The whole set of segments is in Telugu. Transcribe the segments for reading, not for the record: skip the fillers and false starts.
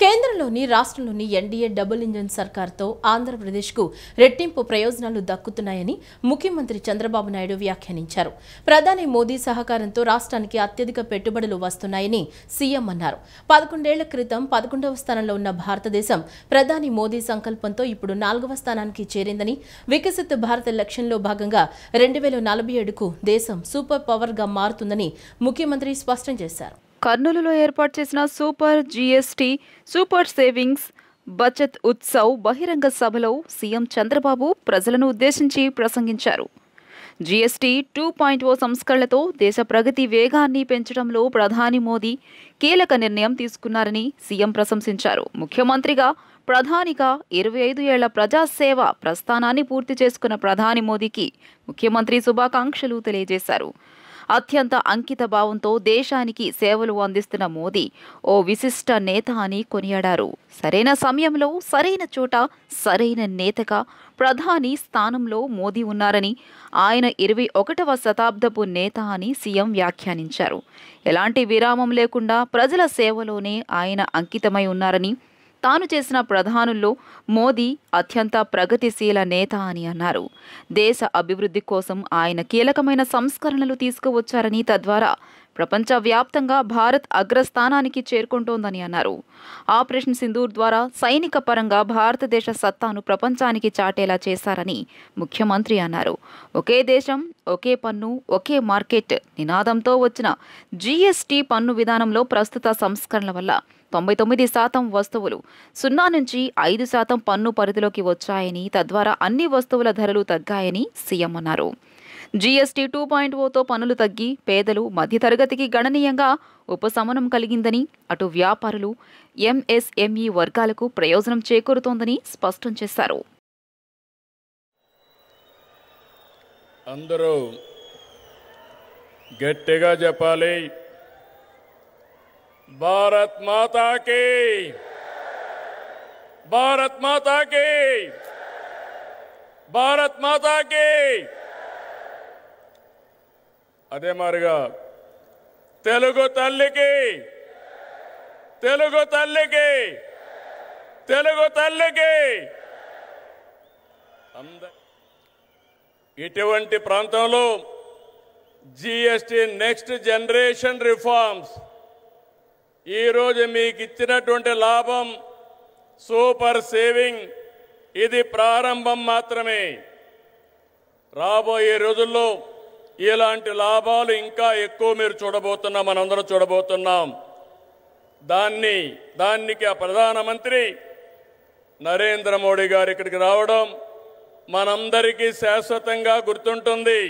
కేంద్రంలోని రాష్ట్రంలోని ఎన్డీఏ డబుల్ ఇంజిన్ సర్కార్తో ఆంధ్రప్రదేశ్కు రెట్టింపు ప్రయోజనాలు దక్కుతున్నాయని ముఖ్యమంత్రి చంద్రబాబు నాయుడు వ్యాఖ్యానించారు. ప్రధాని మోదీ సహకారంతో రాష్ట్రానికి అత్యధిక పెట్టుబడులు వస్తున్నాయని సీఎం అన్నారు. 11 ఏళ్ల క్రితం 11వ స్థానంలో ఉన్న భారతదేశం ప్రధాని మోదీ సంకల్పంతో ఇప్పుడు 4వ స్థానానికి చేరిందని, వికసిత్ భారత్ లక్ష్యంలో భాగంగా 2047కు దేశం సూపర్ పవర్గా మారుతుందని ముఖ్యమంత్రి స్పష్టం చేశారు. కర్నూలులో ఏర్పాటు చేసిన super GST super savings Bachat Utsav బహిరంగ సభలో సీఎం చంద్రబాబు ప్రజలను ఉద్దేశించి ప్రసంగించారు. జీఎస్టీ 2.0 సంస్కరణలతో దేశ ప్రగతి వేగాన్ని పెంచడంలో ప్రధాని మోదీ కీలక నిర్ణయం తీసుకున్నారని సీఎం ప్రశంసించారు. ముఖ్యమంత్రిగా, ప్రధానిగా 25 ఏళ్ల ప్రజాసేవ ప్రస్థానాన్ని పూర్తి చేసుకున్న ప్రధాని మోదీకి ముఖ్యమంత్రి శుభాకాంక్షలు తెలియజేశారు. అత్యంత అంకిత భావంతో దేశానికి సేవలు అందిస్తున్న మోదీ ఓ విశిష్ట నేత అని కొనియాడారు. సరైన సమయంలో సరైన చోట సరైన నేతగా ప్రధాని స్థానంలో మోదీ ఉన్నారని, ఆయన 21వ శతాబ్దపు నేత అని సీఎం వ్యాఖ్యానించారు. ఎలాంటి విరామం లేకుండా ప్రజల సేవలోనే ఆయన అంకితమై ఉన్నారని, తాను చేసిన ప్రధానుల్లో మోదీ అత్యంత ప్రగతిశీల నేత అని అన్నారు. దేశ అభివృద్ధి కోసం ఆయన కీలకమైన సంస్కరణలు తీసుకువచ్చారని, తద్వారా ప్రపంచవ్యాప్తంగా భారత్ అగ్రస్థానానికి చేరుకుంటోందని అన్నారు. ఆపరేషన్ సింధూర్ ద్వారా సైనిక పరంగా భారతదేశ సత్తాను ప్రపంచానికి చాటేలా చేశారని ముఖ్యమంత్రి అన్నారు. ఒకే దేశం, ఒకే పన్ను, ఒకే మార్కెట్ నినాదంతో వచ్చిన జీఎస్టీ పన్ను విధానంలో ప్రస్తుత సంస్కరణల వల్ల 99% వస్తువులు 0 నుంచి 5% పన్ను పరిధిలోకి వచ్చాయని, తద్వారా అన్ని వస్తువుల ధరలు తగ్గాయని సీఎం అన్నారు. జీఎస్టీ 2.0తో పన్నులు తగ్గి పేదలు, మధ్యతరగతికి గణనీయంగా ఉపశమనం కలిగిందని, అటు వ్యాపారులు, ఎంఎస్ఎంఈ వర్గాలకు ప్రయోజనం చేకూరుతోందని స్పష్టం చేశారు. అందరూ గట్టిగా చెప్పాలి, భారత్ మాతా కీ, భారత్ మాతా కీ, భారత్ మాతా కీ. అదే మారిగా తెలుగు తల్లికి, తెలుగు తల్లికి, తెలుగు తల్లికి. ఇటువంటి ప్రాంతంలో జీఎస్టీ నెక్స్ట్ జనరేషన్ రిఫార్మ్స్ ఈరోజు మీకు ఇచ్చినటువంటి లాభం సూపర్ సేవింగ్, ఇది ప్రారంభం మాత్రమే. రాబోయే రోజుల్లో ఇలాంటి లాభాలు ఇంకా ఎక్కువ మీరు చూడబోతున్నాం, మనందరం చూడబోతున్నాం. దానికి ఆ ప్రధానమంత్రి నరేంద్ర మోడీ గారు ఇక్కడికి రావడం మనందరికీ శాశ్వతంగా గుర్తుంటుంది.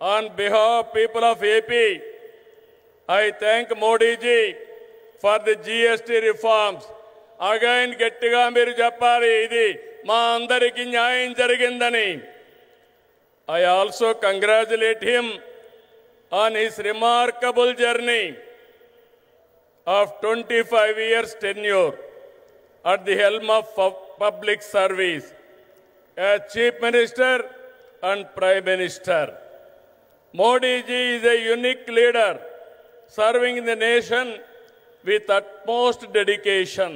On behalf people of AP, I thank Modi ji for the GST reforms. Again గట్టిగా మీరు చెప్పాలి, ఇది మా అందరికీ న్యాయం జరిగిందని. I also congratulate him on his remarkable journey of 25 years tenure at the helm of public service as Chief Minister and Prime Minister. Modi ji is a unique leader serving the nation with utmost dedication.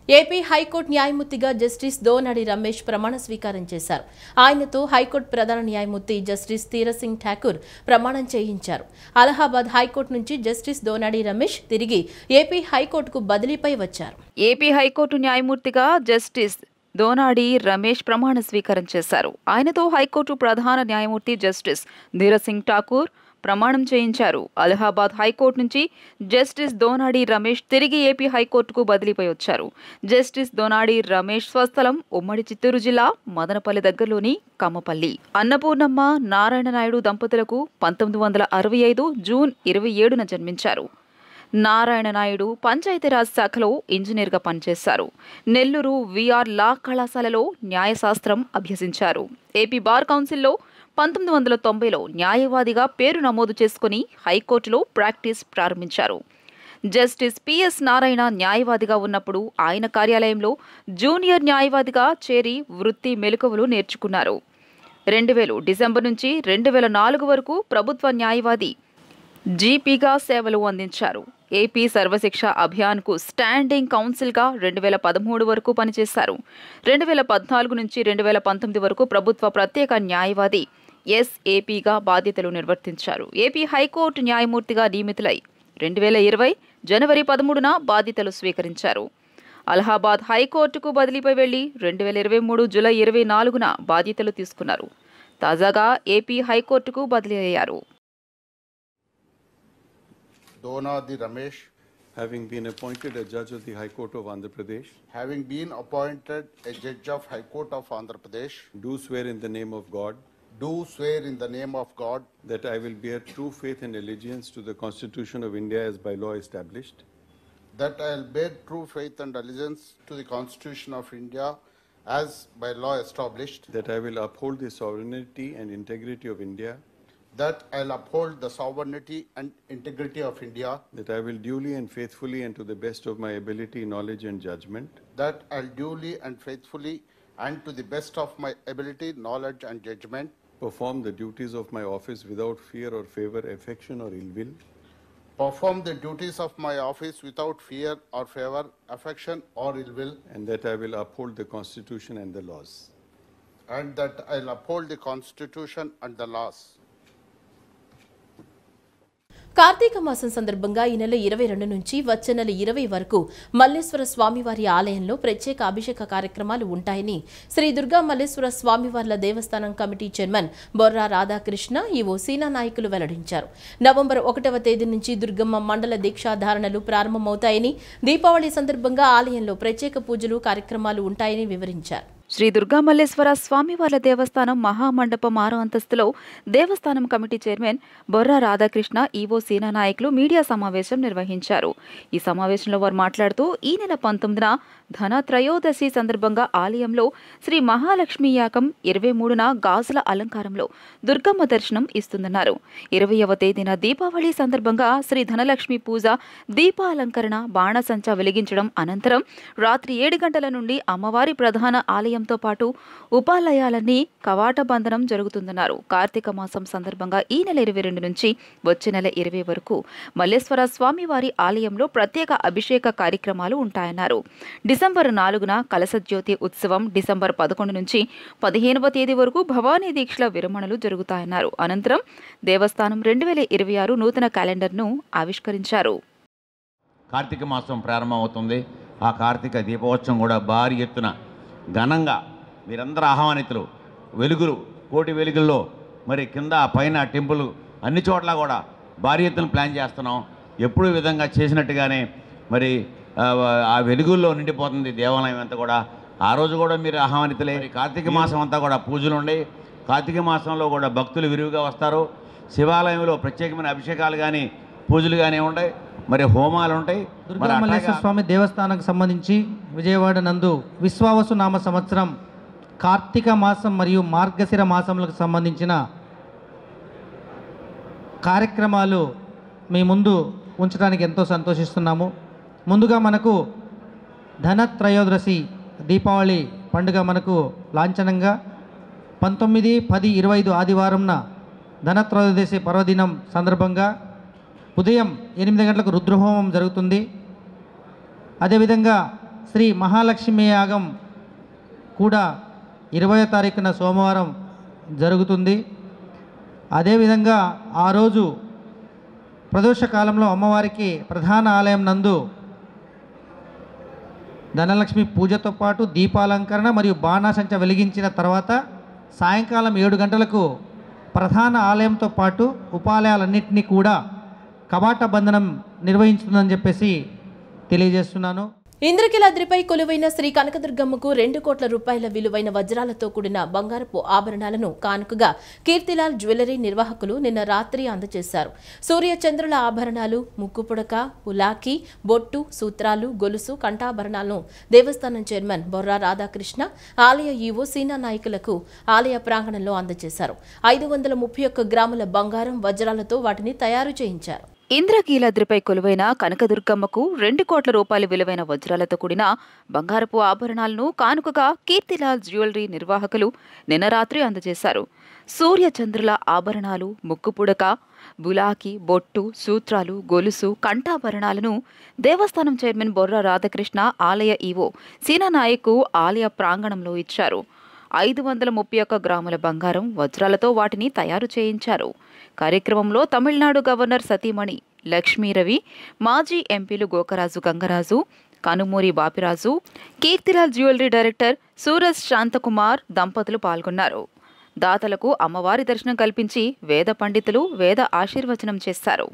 AP high court న్యాయమూర్తిగా జస్టిస్ దోనడి రమేష్ ప్రమాణ స్వీకారం చేశారు. ఆయనతో హైకోర్టు ప్రధాన న్యాయమూర్తి జస్టిస్ తీరసింగ్ ఠాకూర్ ప్రమాణం చేయించారు. అలహాబాద్ హైకోర్టు నుంచి జస్టిస్ దోనడి రమేష్ తిరిగి ఏపీ హైకోర్టుకు బదిలీపై వచ్చారు. ఏపీ హైకోర్టు న్యాయమూర్తిగా జస్టిస్ దోనాడి రమేష్ ప్రమాణ స్వీకారం చేశారు. ఆయనతో హైకోర్టు ప్రధాన న్యాయమూర్తి జస్టిస్ తీరసింగ్ ఠాకూర్ ప్రమాణం చేయించారు. అలహాబాద్ హైకోర్టు నుంచి జస్టిస్ దోనాడి రమేష్ తిరిగి ఏపీ హైకోర్టుకు బదిలీపై వచ్చారు. జస్టిస్ దోనాడి రమేష్ స్వస్థలం ఉమ్మడి చిత్తూరు జిల్లా మదనపల్లి దగ్గరలోని కమ్మపల్లి. అన్నపూర్ణమ్మ నారాయణ నాయుడు దంపతులకు 1965 జూన్ 27న జన్మించారు. నారాయణ నాయుడు పంచాయతీరాజ్ శాఖలో ఇంజనీర్గా పనిచేశారు. నెల్లూరు విఆర్ లా కళాశాలలో న్యాయశాస్త్రం అభ్యసించారు. ఏపీ బార్ కౌన్సిల్లో 1990లో న్యాయవాదిగా పేరు నమోదు చేసుకుని హైకోర్టులో ప్రాక్టీస్ ప్రారంభించారు. జస్టిస్ పిఎస్ నారాయణ న్యాయవాదిగా ఉన్నప్పుడు ఆయన కార్యాలయంలో జూనియర్ న్యాయవాదిగా చేరి వృత్తి మెలకువలు నేర్చుకున్నారు. 2000 డిసెంబర్ నుంచి 2004 వరకు ప్రభుత్వ న్యాయవాది జీపీగా సేవలు అందించారు. ఏపీ సర్వశిక్ష అభియాన్కు స్టాండింగ్ కౌన్సిల్గా 2013 వరకు పనిచేశారు. 2014 నుంచి 2019 వరకు ప్రభుత్వ ప్రత్యేక న్యాయవాది ఎస్ఏపీగా బాధ్యతలు నిర్వర్తించారు. ఏపీ హైకోర్టు న్యాయమూర్తిగా నియమితులై 2020 జనవరి 13న బాధ్యతలు స్వీకరించారు. అలహాబాద్ హైకోర్టుకు బదిలీపై వెళ్లి 2023 జూలై 24న బాధ్యతలు తీసుకున్నారు. తాజాగా ఏపీ హైకోర్టుకు బదిలీ అయ్యారు. Donadi Ramesh, having been appointed a judge of the High Court of Andhra Pradesh, having been appointed a judge of High Court of Andhra Pradesh, do swear in the name of God do swear in the name of God that I will bear true faith and allegiance to the Constitution of India as by law established, that I will bear true faith and allegiance to the Constitution of India as by law established, that I will uphold the sovereignty and integrity of India, that I will uphold the sovereignty and integrity of India, that I will duly and faithfully and to the best of my ability, knowledge and judgment that I will duly and faithfully and to the best of my ability, knowledge and judgment perform the duties of my office without fear or favor, affection or ill will, perform the duties of my office without fear or favor, affection or ill will, and that I will uphold the Constitution and the laws. and that I will uphold the Constitution and the laws. Karthika మాసం సందర్భంగా ఈ నెల 22 నుంచి వచ్చే నెల 20 వరకు మల్లేశ్వర స్వామివారి ఆలయంలో ప్రత్యేక అభిషేక కార్యక్రమాలు ఉంటాయని శ్రీ దుర్గా మల్లేశ్వర స్వామివార్ల దేవస్థానం committee chairman Borra Radhakrishna EO Seena నాయకులు వెల్లడించారు. నవంబర్ 1వ తేదీ నుంచి దుర్గమ్మ మండల దీక్షాధారణలు ప్రారంభమవుతాయని, దీపావళి సందర్భంగా ఆలయంలో ప్రత్యేక పూజలు కార్యక్రమాలు ఉంటాయని వివరించారు. శ్రీ దుర్గా మల్లేశ్వర స్వామివార్ల దేవస్థానం మహామండపం 6వ అంతస్తులో దేవస్థానం committee chairman Borra Radhakrishna, EO Seena నాయకులు మీడియా సమావేశం నిర్వహించారు. ఈ సమావేశంలో వారు మాట్లాడుతూ ఈ నెల 19న ధన త్రయోదశి సందర్భంగా ఆలయంలో శ్రీ మహాలక్ష్మి యాగం, 23న గాజుల అలంకారంలో దుర్గమ్మ దర్శనం ఇస్తుందన్నారు. 20వ తేదీన దీపావళి సందర్భంగా శ్రీ ధనలక్ష్మి పూజ, దీపాలంకరణ, బాణసంచ వెలిగించడం అనంతరం రాత్రి 7 గంటల నుండి అమ్మవారి ప్రధాన ఆలయంతో పాటు ఉపాలయాలన్నీ కవాట బంధనం జరుగుతుందన్నారు. కార్తీక మాసం సందర్భంగా ఈ నెల 22 నుంచి వచ్చే నెల 20 వరకు మల్లేశ్వర స్వామివారి ఆలయంలో ప్రత్యేక అభిషేక కార్యక్రమాలు ఉంటాయన్నారు. డిసెంబర్ 4న కలశజ్యోతి ఉత్సవం, డిసెంబర్ 11 నుంచి 15వ తేదీ వరకు భవానీ దీక్షల విరమణలు జరుగుతాయన్నారు. అనంతరం దేవస్థానం 2026 నూతన క్యాలెండర్ను ఆవిష్కరించారు. కార్తీక మాసం ప్రారంభమవుతుంది. ఆ కార్తీక దీపోత్సవం కూడా భారీ ఎత్తున ఘనంగా మీరందరూ ఆహ్వానితులు, వెలుగులు, కోటి వెలుగుల్లో మరి కింద పైన టెంపుల్ అన్ని చోట్ల కూడా భారీ ఎత్తున ప్లాన్ చేస్తున్నాం. ఎప్పుడు విధంగా చేసినట్టుగానే మరి ఆ వెలుగుల్లో నిండిపోతుంది దేవాలయం అంతా కూడా. ఆ రోజు కూడా మీరు ఆహ్వానితులే. కార్తీక మాసం అంతా కూడా పూజలు ఉన్నాయి. కార్తీక మాసంలో కూడా భక్తులు విరివిగా వస్తారు. శివాలయంలో ప్రత్యేకమైన అభిషేకాలు కానీ పూజలు కానీ ఉంటాయి, మరి హోమాలు ఉంటాయి. దుర్గా మల్లేశ్వర స్వామి దేవస్థానానికి సంబంధించి విజయవాడ నందు విశ్వావసు నామ సంవత్సరం కార్తీక మాసం మరియు మార్గశిర మాసములకు సంబంధించిన కార్యక్రమాలు మీ ముందు ఉంచడానికి ఎంతో సంతోషిస్తున్నాము. ముందుగా మనకు ధనత్రయోదశి దీపావళి పండుగ మనకు లాంఛనంగా 19, 10, 25 ఆదివారంన ధనత్రయోదశి పర్వదినం సందర్భంగా ఉదయం 8 గంటలకు రుద్రహోమం జరుగుతుంది. అదేవిధంగా శ్రీ మహాలక్ష్మి యాగం కూడా 20వ తారీఖున సోమవారం జరుగుతుంది. అదేవిధంగా ఆ రోజు ప్రదోష కాలంలో అమ్మవారికి ప్రధాన ఆలయం నందు ధనలక్ష్మి పూజతో పాటు దీపాలంకరణ మరియు బాణాసంచ వెలిగించిన తర్వాత సాయంకాలం 7 గంటలకు ప్రధాన ఆలయంతో పాటు ఉపాలయాలన్నింటినీ కూడా కవాట బంధనం నిర్వహించుతుందని చెప్పేసి తెలియజేస్తున్నాను. ఇంద్రకీలాద్రిపై కొలువైన శ్రీ కనకదుర్గమ్మకు 2 కోట్ల రూపాయల విలువైన వజ్రాలతో కూడిన బంగారపు ఆభరణాలను కానుకగా కీర్తిలాల్ జ్యువెలరీ నిర్వాహకులు నిన్న రాత్రి అందజేశారు. సూర్య చంద్రుల ఆభరణాలు, ముక్కుపుడక, ఉలాకి, బొట్టు, సూత్రాలు, గొలుసు, కంఠాభరణాలను దేవస్థానం చైర్మన్ బొర్రా రాధాకృష్ణ, ఆలయ ఈవో సీనా నాయకులకు ఆలయ ప్రాంగణంలో అందజేశారు. 531 గ్రాముల బంగారం, వజ్రాలతో వాటిని తయారు చేయించారు. ఇంద్రకీలాద్రిపై కొలువైన కనకదుర్గమ్మకు 2 కోట్ల రూపాయల విలువైన వజ్రాలతో కూడిన బంగారపు ఆభరణాలను కానుకగా కీర్తిలాల్ జ్యువెలరీ నిర్వాహకులు నిన్న రాత్రి అందజేశారు. సూర్య చంద్రుల ఆభరణాలు, ముక్కుపుడక, బులాకి, బొట్టు, సూత్రాలు, గొలుసు, కంఠాభరణాలను దేవస్థానం చైర్మన్ బొర్రా రాధాకృష్ణ ఆలయ ఈవో సీనానాయక్ ఆలయ ప్రాంగణంలో ఇచ్చారు. 531 గ్రాముల బంగారం, వజ్రాలతో వాటిని తయారు చేయించారు. కార్యక్రమంలో తమిళనాడు గవర్నర్ సతీమణి లక్ష్మీరవి, మాజీ ఎంపీలు గోకరాజు గంగరాజు, కనుమూరి బాపిరాజు, కీర్తిలాల్ జ్యువెలరీ డైరెక్టర్ సూరజ్ శాంతకుమార్ దంపతులు పాల్గొన్నారు. దాతలకు అమ్మవారి దర్శనం కల్పించి వేద పండితులు వేద ఆశీర్వచనం చేశారు.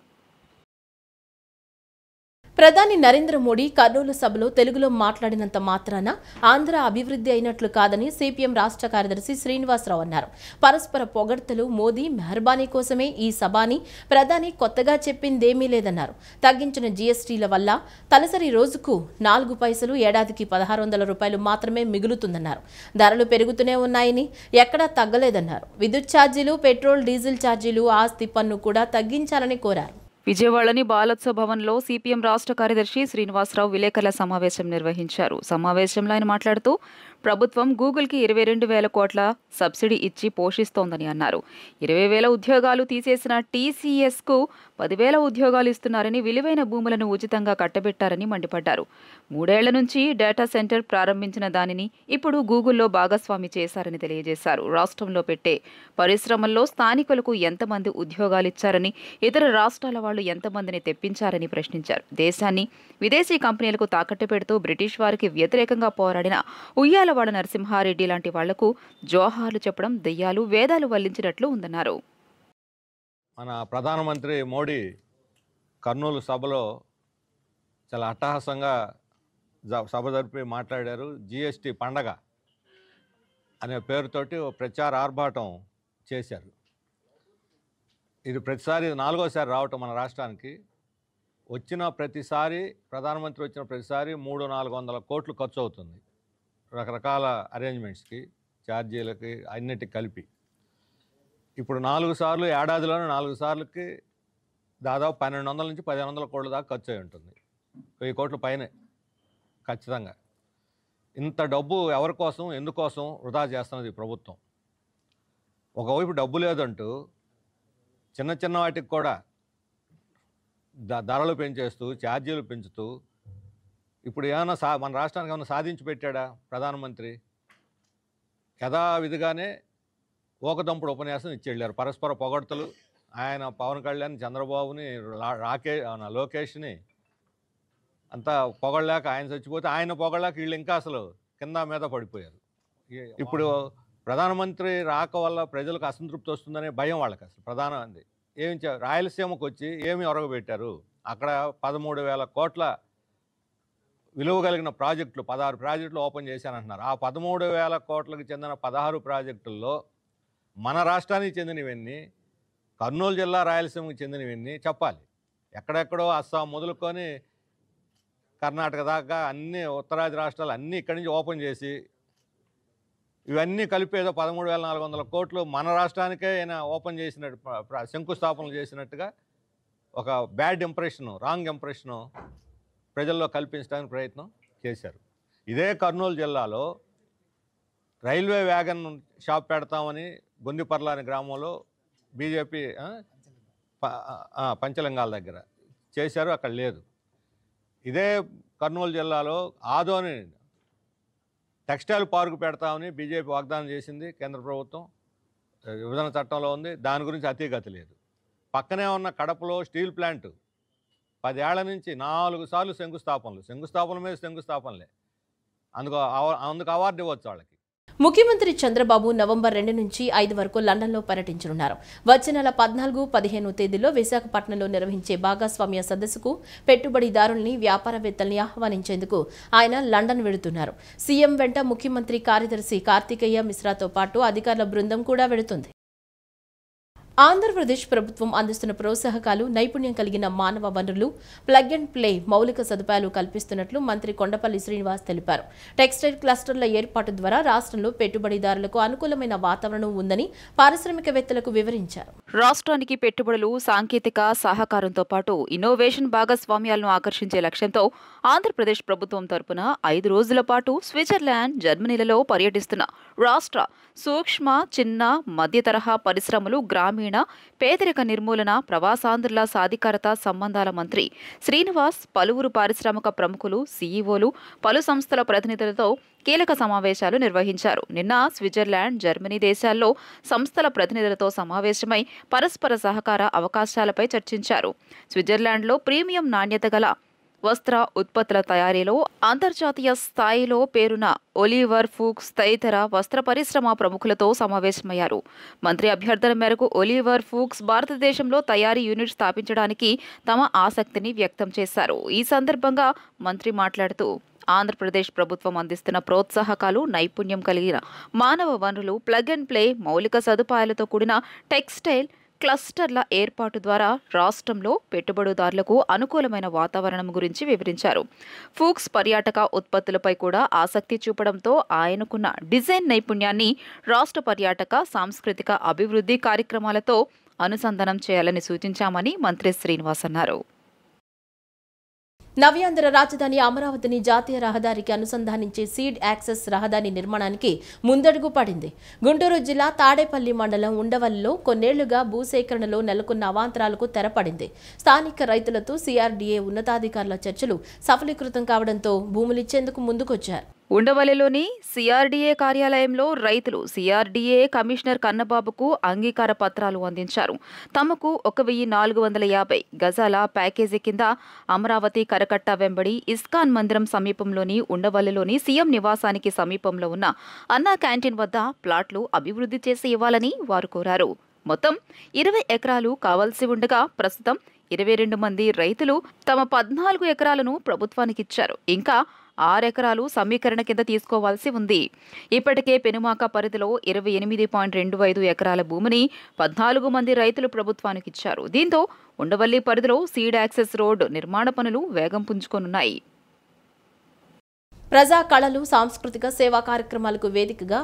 ప్రధాని నరేంద్ర మోడీ కర్నూలు సభలో తెలుగులో మాట్లాడినంత మాత్రాన ఆంధ్ర అభివృద్ధి అయినట్లు కాదని సిపిఎం రాష్ట్ర కార్యదర్శి శ్రీనివాసరావు అన్నారు. పరస్పర పొగడ్తలు మోదీ మెహర్బానీ కోసమే ఈ సభ అని ప్రధాని కొత్తగా చెప్పిందేమీ లేదన్నారు. తగ్గించిన జీఎస్టీల వల్ల తలసరి రోజుకు 4 పైసలు, ఏడాదికి 1600 రూపాయలు మాత్రమే మిగులుతుందన్నారు. ధరలు పెరుగుతూనే ఉన్నాయని ఎక్కడా తగ్గలేదన్నారు. విద్యుత్ ఛార్జీలు, పెట్రోల్, డీజిల్ ఛార్జీలు, ఆస్తి పన్ను కూడా తగ్గించాలని కోరారు. విజయవాడలోని బాలోత్సవ భవన్లో సిపిఎం రాష్ట్ర కార్యదర్శి శ్రీనివాసరావు విలేకరుల సమావేశం నిర్వహించారు. సమావేశంలో ఆయన మాట్లాడుతూ ప్రభుత్వం గూగుల్కి 22,000 కోట్ల సబ్సిడీ ఇచ్చి పోషిస్తోందని అన్నారు. 20,000 ఉద్యోగాలు తీసేసిన టీసీఎస్కు 10,000 ఉద్యోగాలు ఇస్తున్నారని, విలువైన భూములను ఉచితంగా కట్టబెట్టారని మండిపడ్డారు. 3 ఏళ్ల నుంచి డేటా సెంటర్ ప్రారంభించిన దానిని ఇప్పుడు గూగుల్లో భాగస్వామి చేశారని తెలియజేశారు. రాష్ట్రంలో పెట్టే పరిశ్రమల్లో స్థానికులకు ఎంతమంది ఉద్యోగాలిచ్చారని, ఇతర రాష్ట్రాల వాళ్లు ఎంతమందిని తెప్పించారని ప్రశ్నించారు. దేశాన్ని విదేశీ కంపెనీలకు తాకట్టు పెడుతూ బ్రిటిష్ వారికి వ్యతిరేకంగా పోరాడిన ఉయ్యాలవాడ నరసింహారెడ్డి లాంటి వాళ్లకు జోహార్లు చెప్పడం దెయ్యాలు వేదాలు వల్లించినట్లు ఉందన్నారు. మన ప్రధానమంత్రి మోడీ కర్నూలు సభలో చాలా అట్టహాసంగా సభ జరిపి మాట్లాడారు. జిఎస్టీ పండగ అనే పేరుతోటి ప్రచార ఆర్భాటం చేశారు. ఇది ప్రతిసారి 4వసారి రావటం మన రాష్ట్రానికి. వచ్చిన ప్రతిసారి ప్రధానమంత్రి వచ్చిన ప్రతిసారి 300-400 కోట్లు ఖర్చు అవుతుంది రకరకాల అరేంజ్మెంట్స్కి, ఛార్జీలకి, అన్నిటికి కలిపి. ఇప్పుడు 4 సార్లు, ఏడాదిలోనే 4 సార్లకి దాదాపు 1,200 నుంచి 1,500 కోట్ల దాకా ఖర్చు అయి ఉంటుంది. 1000 కోట్ల పైనే ఖచ్చితంగా. ఇంత డబ్బు ఎవరి కోసం, ఎందుకోసం వృధా చేస్తున్నది ప్రభుత్వం? ఒకవైపు డబ్బు లేదంటూ చిన్న చిన్న వాటికి కూడా ధరలు పెంచేస్తూ, ఛార్జీలు పెంచుతూ, ఇప్పుడు ఏమైనా మన రాష్ట్రానికి ఏమైనా సాధించి పెట్టాడా ప్రధానమంత్రి? యథావిధిగానే ఓకదంపుడు ఉపన్యాసం ఇచ్చి వెళ్ళారు. పరస్పర పొగడ్తలు. ఆయన పవన్ కళ్యాణ్, చంద్రబాబుని, లోకేష్ని అంతా పొగడలేక ఆయన చచ్చిపోతే, ఆయన పొగడలేక వీళ్ళు ఇంకా అసలు కింద మీద పడిపోయారు. ఇప్పుడు ప్రధానమంత్రి రాక వల్ల ప్రజలకు అసంతృప్తి వస్తుందనే భయం వాళ్ళకి. అసలు ప్రధానమంత్రి ఏమి రాయలసీమకు వచ్చి ఏమి ఒరగబెట్టారు? అక్కడ 13,000 కోట్ల విలువ కలిగిన ప్రాజెక్టులు, 16 ప్రాజెక్టులు ఓపెన్ చేశానంటున్నారు. ఆ 13,000 కోట్లకు చెందిన 16 ప్రాజెక్టుల్లో మన రాష్ట్రానికి చెందినవన్నీ, కర్నూలు జిల్లా రాయలసీమకు చెందినవన్నీ చెప్పాలి. ఎక్కడెక్కడో అస్సాం మొదలుకొని కర్ణాటక దాకా అన్ని ఉత్తరాది రాష్ట్రాలు అన్నీ ఇక్కడి నుంచి ఓపెన్ చేసి ఇవన్నీ కలిపేదో 13,400 కోట్లు మన రాష్ట్రానికే ఆయన ఓపెన్ చేసినట్టు, శంకుస్థాపనలు చేసినట్టుగా ఒక బ్యాడ్ ఇంప్రెషను, రాంగ్ ఇంప్రెషను ప్రజల్లో కల్పించడానికి ప్రయత్నం చేశారు. ఇదే కర్నూలు జిల్లాలో రైల్వే వ్యాగన్ షాప్ పెడతామని గొందిపర్ల అనే గ్రామంలో బీజేపీ పంచలింగాల దగ్గర చేశారు, అక్కడ లేదు. ఇదే కర్నూలు జిల్లాలో ఆదోని టెక్స్టైల్ పార్కు పెడతామని బీజేపీ వాగ్దానం చేసింది. కేంద్ర ప్రభుత్వం విభజన చట్టంలో ఉంది, దాని గురించి అతీగతి లేదు. పక్కనే ఉన్న కడపలో స్టీల్ ప్లాంట్ 10 ఏళ్ల నుంచి 4 సార్లు శంకుస్థాపనల మీద శంకుస్థాపనలే. అందుకు అవార్డు ఇవ్వచ్చు వాళ్ళకి. ముఖ్యమంత్రి చంద్రబాబు నవంబర్ 2 నుంచి 5 వరకు లండన్లో పర్యటించనున్నారు. వచ్చే నెల 14, 15 తేదీల్లో విశాఖపట్నంలో నిర్వహించే భాగస్వామ్య సదస్సుకు పెట్టుబడిదారుల్ని, వ్యాపారవేత్తల్ని ఆహ్వానించేందుకు ఆయన లండన్ వెళుతున్నారు. సీఎం వెంట ముఖ్యమంత్రి కార్యదర్శి కార్తికేయ మిశ్రాతో పాటు అధికారుల బృందం కూడా వెళుతుంది. ఆంధ్రప్రదేశ్ ప్రభుత్వం అందిస్తున్న ప్రోత్సాహకాలు నైపుణ్యం కలిగిన మానవ వనరులు ప్లగ్ అండ్ ప్లే మౌలిక సదుపాయాలు కల్పిస్తున్నట్లు మంత్రి కొండపల్లి శ్రీనివాస్ తెలిపారు. టెక్స్టైల్ క్లస్టర్ల ఏర్పాటు ద్వారా రాష్ట్రంలో పెట్టుబడిదారులకు అనుకూలమైన వాతావరణం ఉందని పారిశ్రామికవేత్తలకు వివరించారు. రాష్ట్రానికి పెట్టుబడులు, సాంకేతిక సహకారంతో పాటు ఇన్నోవేషన్ భాగస్వామ్యాలను ఆకర్షించే లక్ష్యంతో ఆంధ్రప్రదేశ్ ప్రభుత్వం తరపున 5 రోజుల పాటు స్విట్జర్లాండ్, జర్మనీలలో పర్యటిస్తున్న రాష్ట్ర సూక్ష్మ, చిన్న, మధ్య తరహా పరిశ్రమలు, గ్రామీణ పేదరిక నిర్మూలన, ప్రవాసాంధ్రుల సాధికారత సంబంధాల మంత్రి శ్రీనివాస్ పలువురు పారిశ్రామిక ప్రముఖులు, సీఈఓలు, పలు సంస్థల ప్రతినిధులతో కీలక సమావేశాలు నిర్వహించారు. నిన్న స్విట్జర్లాండ్, జర్మనీ దేశాల్లో సంస్థల ప్రతినిధులతో సమావేశమై పరస్పర సహకార అవకాశాలపై చర్చించారు. స్విట్జర్లాండ్లో ప్రీమియం నాణ్యత గల వస్త్ర ఉత్పత్తుల తయారీలో అంతర్జాతీయ స్థాయిలో పేరున్న ఒలివర్ ఫూక్స్ తదితర వస్త్ర పరిశ్రమ ప్రముఖులతో సమావేశమయ్యారు. మంత్రి అభ్యర్థన మేరకు ఒలివర్ ఫూక్స్ భారతదేశంలో తయారీ యూనిట్ స్థాపించడానికి తమ ఆసక్తిని వ్యక్తం చేశారు. ఈ సందర్భంగా మంత్రి మాట్లాడుతూ ఆంధ్రప్రదేశ్ ప్రభుత్వం అందిస్తున్న ప్రోత్సాహకాలు, నైపుణ్యం కలిగిన మానవ వనరులు, ప్లగ్ అండ్ ప్లే మౌలిక సదుపాయాలతో కూడిన టెక్స్టైల్ క్లస్టర్ల ఏర్పాటు ద్వారా రాష్ట్రంలో పెట్టుబడిదారులకు అనుకూలమైన వాతావరణం గురించి వివరించారు. ఫూక్స్ పర్యాటక ఉత్పత్తులపై కూడా ఆసక్తి చూపడంతో ఆయనకున్న డిజైన్ నైపుణ్యాన్ని రాష్ట్ర పర్యాటక, సాంస్కృతిక అభివృద్ధి కార్యక్రమాలతో అనుసంధానం చేయాలని సూచించామని మంత్రి శ్రీనివాస్ అన్నారు. నవ్యాంధ్ర రాజధాని అమరావతిని జాతీయ రహదారికి అనుసంధానించే సీడ్ యాక్సెస్ రహదారి నిర్మాణానికి ముందడుగు పడింది. గుంటూరు జిల్లా తాడేపల్లి మండలం ఉండవల్లిలో కొన్నేళ్లుగా భూసేకరణలో నెలకొన్న అవాంతరాలకు తెరపడింది. స్థానిక రైతులతో సీఆర్డీఏ ఉన్నతాధికారుల చర్చలు సఫలీకృతం కావడంతో భూములిచ్చేందుకు ముందుకొచ్చారు. ఉండవల్లిలోని సీఆర్డీఏ కార్యాలయంలో రైతులు సీఆర్డీఏ కమిషనర్ కన్నబాబుకు అంగీకార పత్రాలు అందించారు. తమకు 1450 గజాల ప్యాకేజీ కింద అమరావతి కరకట్ట వెంబడి ఇస్కాన్ మందిరం సమీపంలోని ఉండవల్లిలోని సీఎం నివాసానికి సమీపంలో ఉన్న అన్నా క్యాంటీన్ వద్ద ప్లాట్లు అభివృద్ధి చేసి ఇవ్వాలని వారు కోరారు. మొత్తం 20 ఎకరాలు కావాల్సి ఉండగా ప్రస్తుతం 22 మంది రైతులు తమ 14 ఎకరాలను ప్రభుత్వానికిచ్చారు. ఇంకా 6 ఎకరాలు సమీకరణ కింద తీసుకోవాల్సి ఉంది. ఇప్పటికే పెనుమాక పరిధిలో 28.25 ఎకరాల భూమిని 14 మంది రైతులు ప్రభుత్వానికిచ్చారు. దీంతో ఉండవల్లి పరిధిలో సీడ్ యాక్సెస్ రోడ్ నిర్మాణ పనులు వేగం పుంజుకొనున్నాయి. ప్రజా కళలు, సాంస్కృతిక సేవా కార్యక్రమాలకు వేదికగా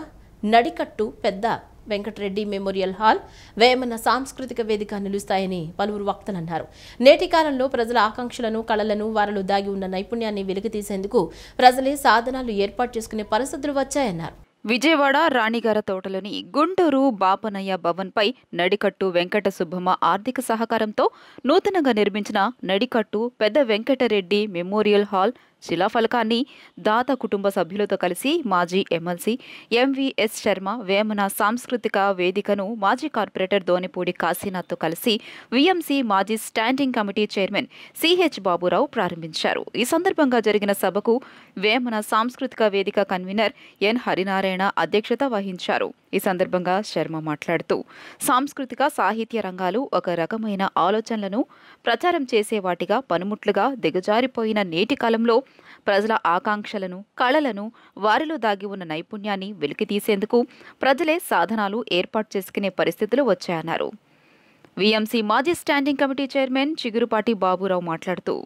నడికట్టు పెద్ద వెంకటరెడ్డి మెమోరియల్ హాల్, వేమన సాంస్కృతిక వేదిక నిలుస్తాయని పలువురు వక్తలు అన్నారు. నేటి కాలంలో ప్రజల ఆకాంక్షలను, కళలను, వారిలో దాగి ఉన్న నైపుణ్యాన్ని వెలికితీసేందుకు ప్రజలే సాధనాలు ఏర్పాటు చేసుకునే పరిస్థితులు వచ్చాయన్నారు. విజయవాడ రాణిగార తోటలోని గుంటూరు బాపనయ్య భవన్పై నడికట్టు వెంకట సుబ్బమ్మ ఆర్థిక సహకారంతో నూతనంగా నిర్మించిన నడికట్టు పెద్ద వెంకటరెడ్డి మెమోరియల్ హాల్ శిలాఫలకాన్ని దాత కుటుంబ సభ్యులతో కలిసి మాజీ ఎమ్మెల్సీ ఎంవీఎస్ శర్మ, వేమన సాంస్కృతిక వేదికను మాజీ కార్పొరేటర్ దోనిపూడి కాశీనాథ్తో కలిసి వీఎంసీ మాజీ standing committee chairman CH Baburao ప్రారంభించారు. ఈ సందర్భంగా జరిగిన సభకు వేమన సాంస్కృతిక వేదిక కన్వీనర్ ఎన్ హరినారాయణ అధ్యక్షత వహించారు. ఈ సందర్భంగా శర్మ మాట్లాడుతూ సాంస్కృతిక సాహిత్య రంగాలు ఒక రకమైన ఆలోచనలను ప్రచారం చేసే వాటిగా పనిముట్లుగా దిగజారిపోయిన నేటి కాలంలో ప్రజల ఆకాంక్షలను, కళలను, వారిలో దాగి ఉన్న నైపుణ్యాన్ని వెలికితీసేందుకు ప్రజలే సాధనాలు ఏర్పాటు చేసుకునే పరిస్థితులు వచ్చాయన్నారు. వీఎంసీ మాజీ standing committee chairman Chigurupati Baburao మాట్లాడుతూ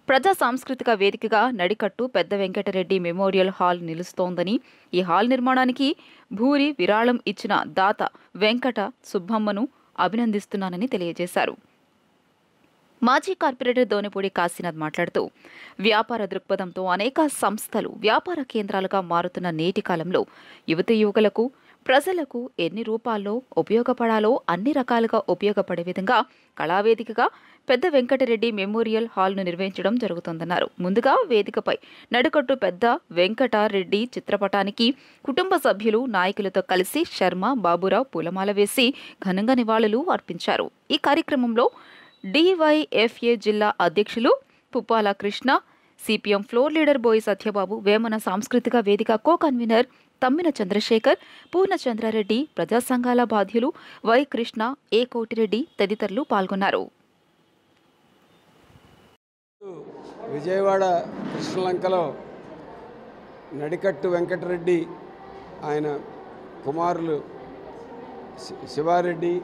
ప్రజా సాంస్కృతిక వేదికగా నడికట్టు పెద్ద వెంకటరెడ్డి మెమోరియల్ హాల్ నిలుస్తోందని, ఈ హాల్ నిర్మాణానికి భూరి విరాళం ఇచ్చిన దాత వెంకట సుబ్బమ్మను అభినందిస్తున్నానని తెలియజేశారు. మాజీ కార్పొరేటర్ దోనిపూడి కాశీనాథ్ మాట్లాడుతూ వ్యాపార దృక్పథంతో అనేక సంస్థలు వ్యాపార కేంద్రాలుగా మారుతున్న నేటి కాలంలో యువతీ యువకులకు, ప్రజలకు ఎన్ని రూపాల్లో ఉపయోగపడాలో అన్ని రకాలుగా ఉపయోగపడే విధంగా కళావేదికగా పెద్ద వెంకటరెడ్డి మెమోరియల్ హాల్ను నిర్వహించడం జరుగుతోందన్నారు. ముందుగా వేదికపై నడుకట్టు పెద్ద వెంకటరెడ్డి చిత్రపటానికి కుటుంబ సభ్యులు, నాయకులతో కలిసి శర్మ, బాబురావు పూలమాల వేసి ఘనంగా నివాళులు అర్పించారు. ఈ కార్యక్రమంలో డివైఎఫ్ఏ జిల్లా అధ్యక్షులు Puppala Krishna, CPM floor leader బోయి సత్యబాబు, వేమన సాంస్కృతిక వేదిక కో కన్వీనర్ తమ్మిన చంద్రశేఖర్, పూర్ణచంద్రారెడ్డి, ప్రజా సంఘాల బాధ్యులు వై కృష్ణ, ఏ కోటిరెడ్డి తదితరులు పాల్గొన్నారు. విజయవాడ కృష్ణలంకలో నడికట్టు వెంకటరెడ్డి, ఆయన కుమారులు శివారెడ్డి,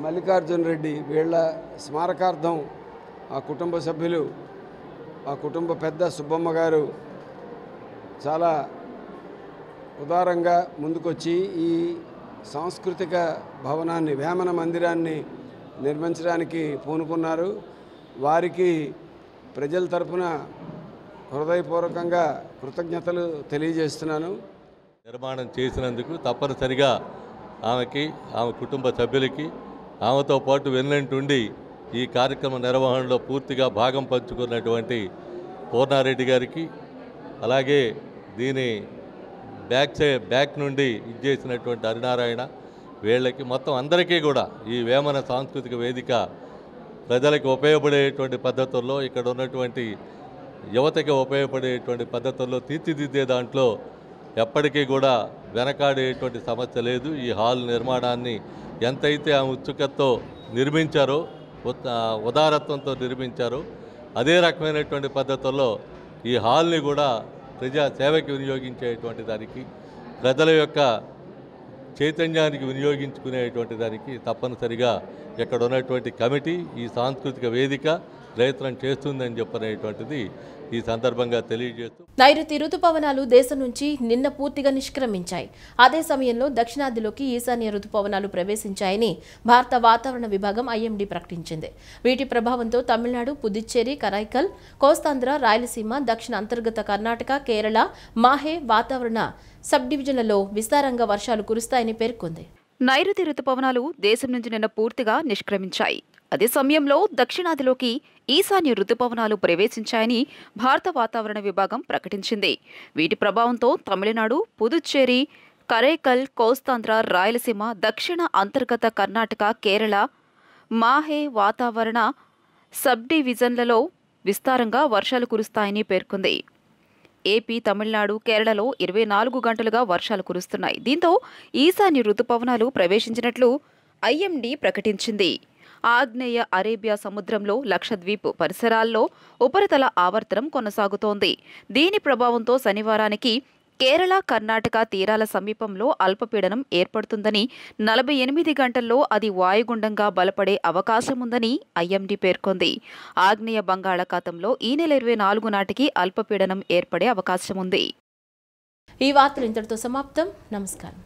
మల్లికార్జున రెడ్డి వీళ్ళ స్మారకార్థం ఆ కుటుంబ సభ్యులు, ఆ కుటుంబ పెద్ద సుబ్బమ్మ గారు చాలా ఉదారంగా ముందుకొచ్చి ఈ సాంస్కృతిక భవనాన్ని, వేమన మందిరాన్ని నిర్మించడానికి పూనుకున్నారు. వారికి ప్రజల తరపున హృదయపూర్వకంగా కృతజ్ఞతలు తెలియజేస్తున్నాను. నిర్మాణం చేసినందుకు తప్పనిసరిగా ఆమెకి, ఆమె కుటుంబ సభ్యులకి, ఆమెతో పాటు వెన్నంటుండి ఈ కార్యక్రమ నిర్వహణలో పూర్తిగా భాగం పంచుకున్నటువంటి పూర్ణారెడ్డి గారికి, అలాగే దీని బ్యాక్ నుండి ఇచ్చేసినటువంటి హరినారాయణ, వీళ్ళకి మొత్తం అందరికీ కూడా ఈ వేమన సాంస్కృతిక వేదిక ప్రజలకు ఉపయోగపడేటువంటి పద్ధతుల్లో, ఇక్కడ ఉన్నటువంటి యువతకి ఉపయోగపడేటువంటి పద్ధతుల్లో తీర్చిదిద్దే దాంట్లో ఎప్పటికీ కూడా వెనకాడేటువంటి సమస్య లేదు. ఈ హాల్ నిర్మాణాన్ని ఎంతైతే ఆ ఉత్సుకతతో నిర్మించారో, ఉదారత్వంతో నిర్మించారో, అదే రకమైనటువంటి పద్ధతుల్లో ఈ హాల్ని కూడా ప్రజా సేవకి వినియోగించేటువంటి దానికి, ప్రజల యొక్క చైతన్యానికి వినియోగించుకునేటువంటి దానికి తప్పనిసరిగా ఇక్కడ ఉన్నటువంటి కమిటీ, ఈ సాంస్కృతిక వేదిక ప్రయత్నం చేస్తుందని చెప్పనేటువంటిది ఈ సందర్భంగా తెలియజేస్తూ, నైరుతి రుతుపవనాలు దేశం నుంచి నిన్న పూర్తిగా నిష్క్రమించాయి. అదే సమయంలో దక్షిణాదిలోకి ఈశాన్య రుతుపవనాలు ప్రవేశించాయని భారత వాతావరణ విభాగం ఐఎండీ ప్రకటించింది. వీటి ప్రభావంతో తమిళనాడు, పుదుచ్చేరి, కరైకల్, కోస్తాంధ్ర, రాయలసీమ, దక్షిణ అంతర్గత కర్ణాటక, కేరళ, మాహే వాతావరణ సబ్ డివిజన్లలో విస్తారంగా వర్షాలు కురుస్తాయని పేర్కొంది. నైరుతి రుతుపవనాలు దేశం నుంచి నిన్న పూర్తిగా నిష్క్రమించాయి. అదే సమయంలో దక్షిణాదిలోకి ఈశాన్య రుతుపవనాలు ప్రవేశించాయని భారత వాతావరణ విభాగం ప్రకటించింది. వీటి ప్రభావంతో తమిళనాడు, పుదుచ్చేరి, కరైకల్, కోస్తాంధ్ర, రాయలసీమ, దక్షిణ అంతర్గత కర్ణాటక, కేరళ, మాహే వాతావరణ సబ్ డివిజన్లలో విస్తారంగా వర్షాలు కురుస్తాయని పేర్కొంది. ఏపీ, తమిళనాడు, కేరళలో 24 గంటలుగా వర్షాలు కురుస్తున్నాయి. దీంతో ఈశాన్య రుతుపవనాలు ప్రవేశించినట్లు ఐఎండీ ప్రకటించింది. ఆగ్నేయ అరేబియా సముద్రంలో లక్షద్వీప్ పరిసరాల్లో ఉపరితల ఆవర్తనం కొనసాగుతోంది. దీని ప్రభావంతో శనివారానికి కేరళ, కర్ణాటక తీరాల సమీపంలో అల్పపీడనం ఏర్పడుతుందని, 48 గంటల్లో అది వాయుగుండంగా బలపడే అవకాశముందని ఐఎండీ పేర్కొంది. ఆగ్నేయ బంగాళాఖాతంలో ఈ నెల 24 నాటికి అల్పపీడనం ఏర్పడే అవకాశముంది. ఈ వార్తలు ఇంతటితో సమాప్తం. నమస్కారం.